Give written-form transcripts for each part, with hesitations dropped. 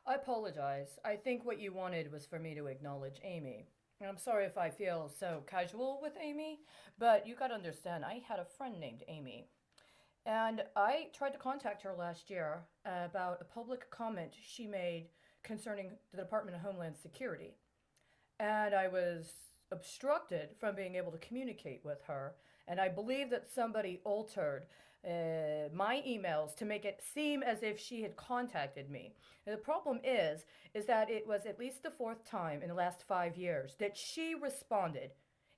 I apologize. I think what you wanted was for me to acknowledge Amy. And I'm sorry if I feel so casual with Amy, but you gotta understand, I had a friend named Amy. And I tried to contact her last year about a public comment she made concerning the Department of Homeland Security. And I was obstructed from being able to communicate with her. And I believe that somebody altered my emails to make it seem as if she had contacted me. And the problem is that it was at least the fourth time in the last 5 years that she responded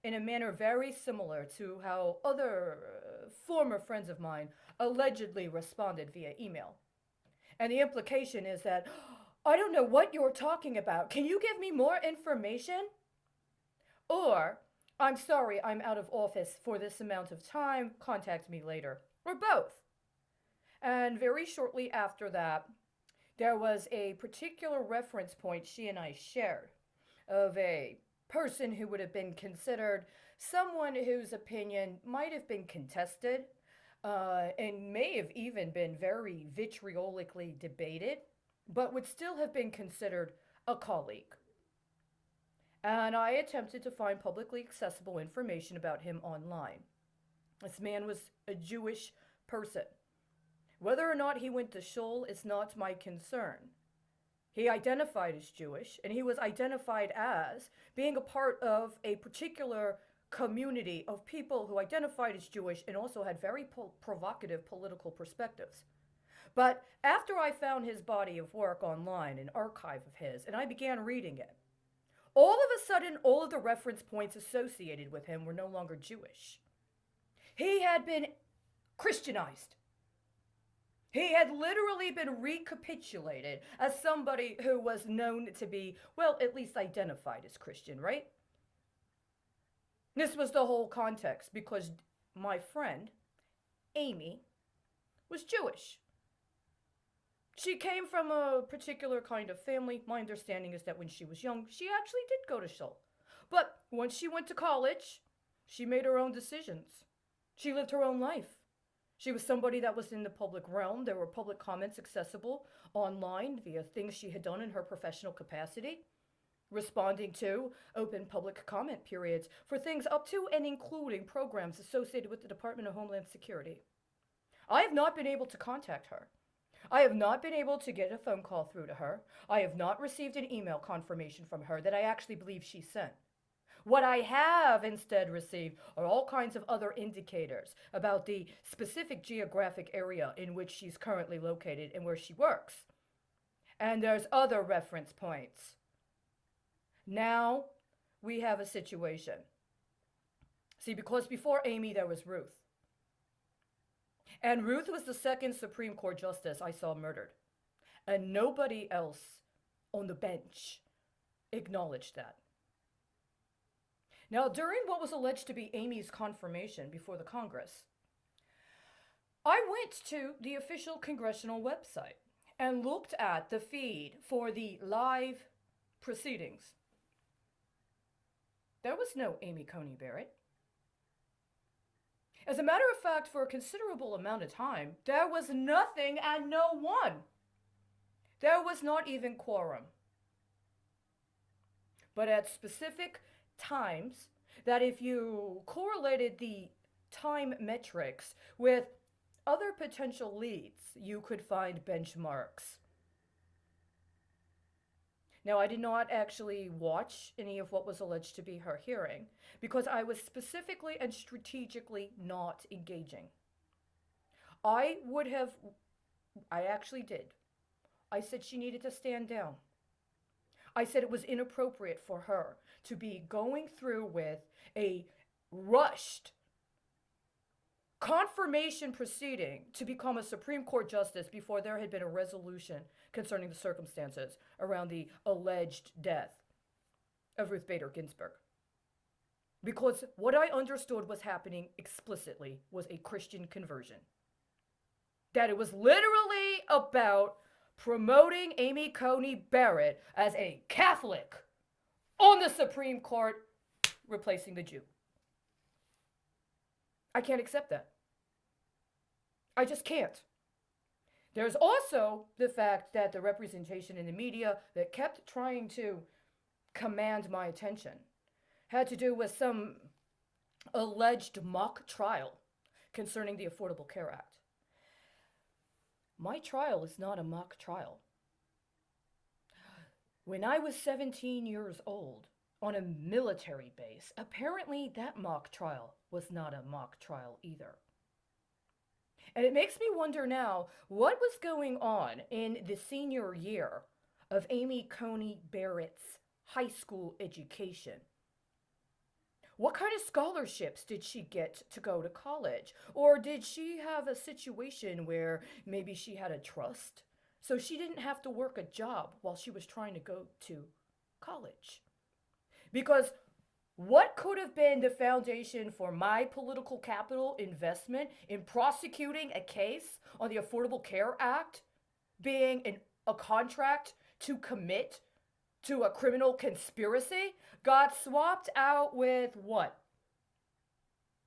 in a manner very similar to how other former friends of mine allegedly responded via email. And the implication is that I don't know what you're talking about. Can you give me more information? Or, I'm sorry, I'm out of office for this amount of time. Contact me later. Or both. And very shortly after that, there was a particular reference point she and I shared of a person who would have been considered someone whose opinion might have been contested and may have even been very vitriolically debated, but would still have been considered a colleague. And I attempted to find publicly accessible information about him online. This man was a Jewish person. Whether or not he went to shul is not my concern. He identified as Jewish, and he was identified as being a part of a particular community of people who identified as Jewish and also had very provocative political perspectives. But after I found his body of work online, an archive of his, and I began reading it, all of a sudden, all of the reference points associated with him were no longer Jewish. He had been Christianized. He had literally been recapitulated as somebody who was known to be, well, at least identified as Christian, right? This was the whole context because my friend, Amy, was Jewish. She came from a particular kind of family. My understanding is that when she was young, she actually did go to shul. But once she went to college, she made her own decisions. She lived her own life. She was somebody that was in the public realm. There were public comments accessible online via things she had done in her professional capacity, responding to open public comment periods for things up to and including programs associated with the Department of Homeland Security. I have not been able to contact her. I have not been able to get a phone call through to her. I have not received an email confirmation from her that I actually believe she sent. What I have instead received are all kinds of other indicators about the specific geographic area in which she's currently located and where she works. And there's other reference points. Now we have a situation. See, because before Amy, there was Ruth. And Ruth was the second Supreme Court justice I saw murdered. And nobody else on the bench acknowledged that. Now, during what was alleged to be Amy's confirmation before the Congress, I went to the official congressional website and looked at the feed for the live proceedings. There was no Amy Coney Barrett. As a matter of fact, for a considerable amount of time, there was nothing and no one. There was not even quorum. But at specific times, that if you correlated the time metrics with other potential leads, you could find benchmarks. Now, I did not actually watch any of what was alleged to be her hearing because I was specifically and strategically not engaging. I would have, I actually did. I said she needed to stand down. I said it was inappropriate for her to be going through with a rushed confirmation proceeding to become a Supreme Court justice before there had been a resolution concerning the circumstances around the alleged death of Ruth Bader Ginsburg. Because what I understood was happening explicitly was a Christian conversion. That it was literally about promoting Amy Coney Barrett as a Catholic on the Supreme Court, replacing the Jew. I can't accept that. I just can't. There's also the fact that the representation in the media that kept trying to command my attention had to do with some alleged mock trial concerning the Affordable Care Act. My trial is not a mock trial. When I was 17 years old, on a military base, apparently that mock trial was not a mock trial either. And it makes me wonder now what was going on in the senior year of Amy Coney Barrett's high school education. What kind of scholarships did she get to go to college? Or did she have a situation where maybe she had a trust, so she didn't have to work a job while she was trying to go to college? Because what could have been the foundation for my political capital investment in prosecuting a case on the Affordable Care Act being a contract to commit to a criminal conspiracy got swapped out with what?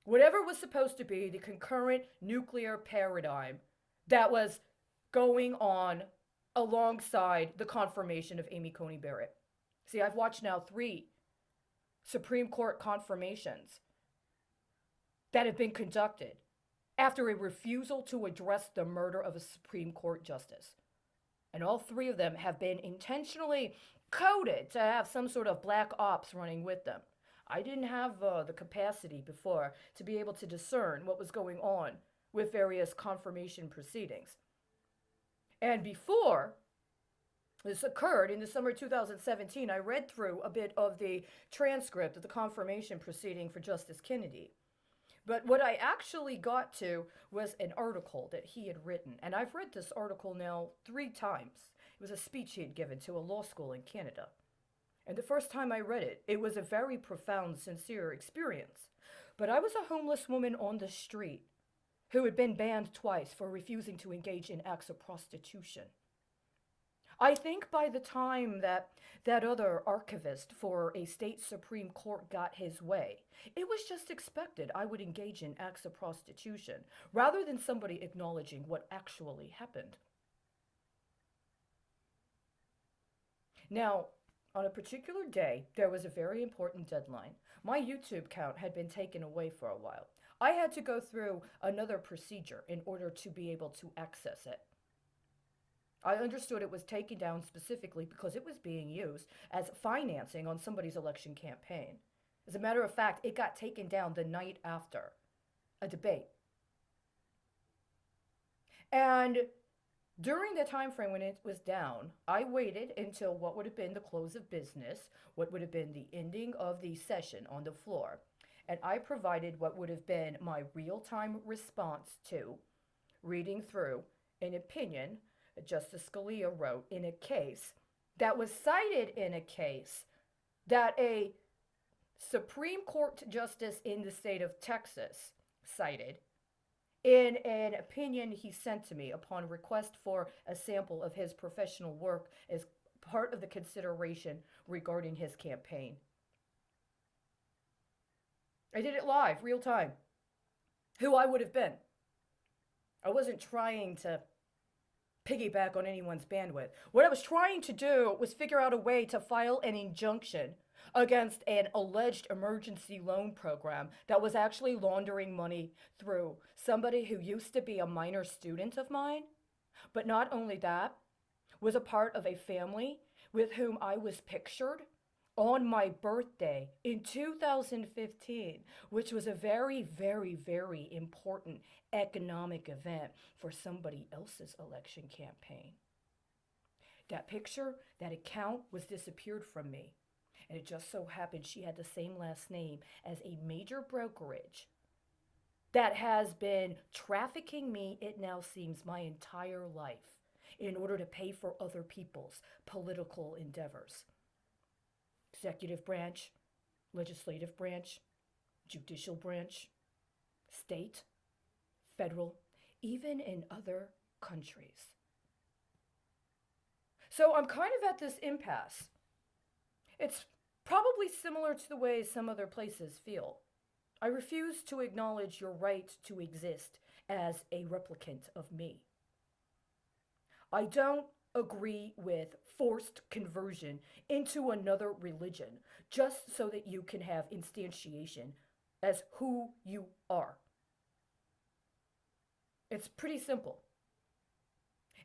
Whatever was supposed to be the concurrent nuclear paradigm that was going on alongside the confirmation of Amy Coney Barrett. See, I've watched now 3 Supreme Court confirmations that have been conducted after a refusal to address the murder of a Supreme Court justice. And all 3 of them have been intentionally coded to have some sort of black ops running with them. I didn't have the capacity before to be able to discern what was going on with various confirmation proceedings. And before this occurred in the summer of 2017, I read through a bit of the transcript of the confirmation proceeding for Justice Kennedy. But what I actually got to was an article that he had written. And I've read this article now 3 times. It was a speech he had given to a law school in Canada. And the first time I read it, it was a very profound, sincere experience. But I was a homeless woman on the street who had been banned twice for refusing to engage in acts of prostitution. I think by the time that other archivist for a state Supreme Court got his way, it was just expected I would engage in acts of prostitution rather than somebody acknowledging what actually happened. Now, on a particular day, there was a very important deadline. My YouTube account had been taken away for a while. I had to go through another procedure in order to be able to access it. I understood it was taken down specifically because it was being used as financing on somebody's election campaign. As a matter of fact, it got taken down the night after a debate. And during the time frame when it was down, I waited until what would have been the close of business, what would have been the ending of the session on the floor, and I provided what would have been my real-time response to reading through an opinion Justice Scalia wrote in a case that was cited in a case that a Supreme Court justice in the state of Texas cited in an opinion he sent to me upon request for a sample of his professional work as part of the consideration regarding his campaign. I did it live, real time. Who I would have been. I wasn't trying to piggyback on anyone's bandwidth. What I was trying to do was figure out a way to file an injunction against an alleged emergency loan program that was actually laundering money through somebody who used to be a minor student of mine, but not only that, was a part of a family with whom I was pictured on my birthday in 2015, which was a very, very, very important economic event for somebody else's election campaign. That picture, that account was disappeared from me. And it just so happened she had the same last name as a major brokerage that has been trafficking me, it now seems, my entire life in order to pay for other people's political endeavors. Executive branch, legislative branch, judicial branch, state, federal, even in other countries. So I'm kind of at this impasse. It's probably similar to the way some other places feel. I refuse to acknowledge your right to exist as a replicant of me. I don't agree with forced conversion into another religion just so that you can have instantiation as who you are. It's pretty simple.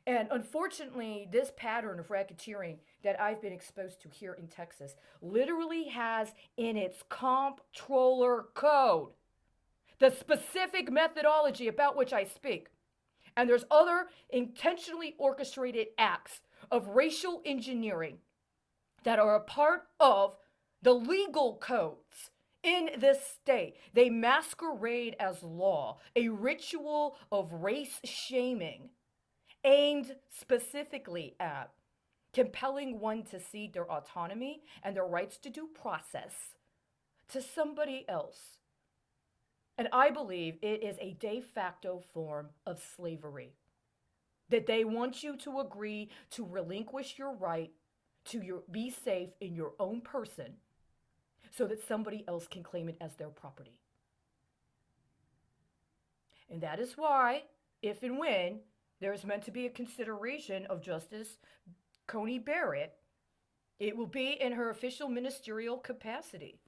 And unfortunately, this pattern of racketeering that I've been exposed to here in Texas literally has in its comptroller code the specific methodology about which I speak. And there's other intentionally orchestrated acts of racial engineering that are a part of the legal codes in this state. They masquerade as law, a ritual of race shaming aimed specifically at compelling one to cede their autonomy and their rights to due process to somebody else. And I believe it is a de facto form of slavery. That they want you to agree to relinquish your right to be safe in your own person so that somebody else can claim it as their property. And that is why, if and when there's meant to be a consideration of Justice Coney Barrett, it will be in her official ministerial capacity.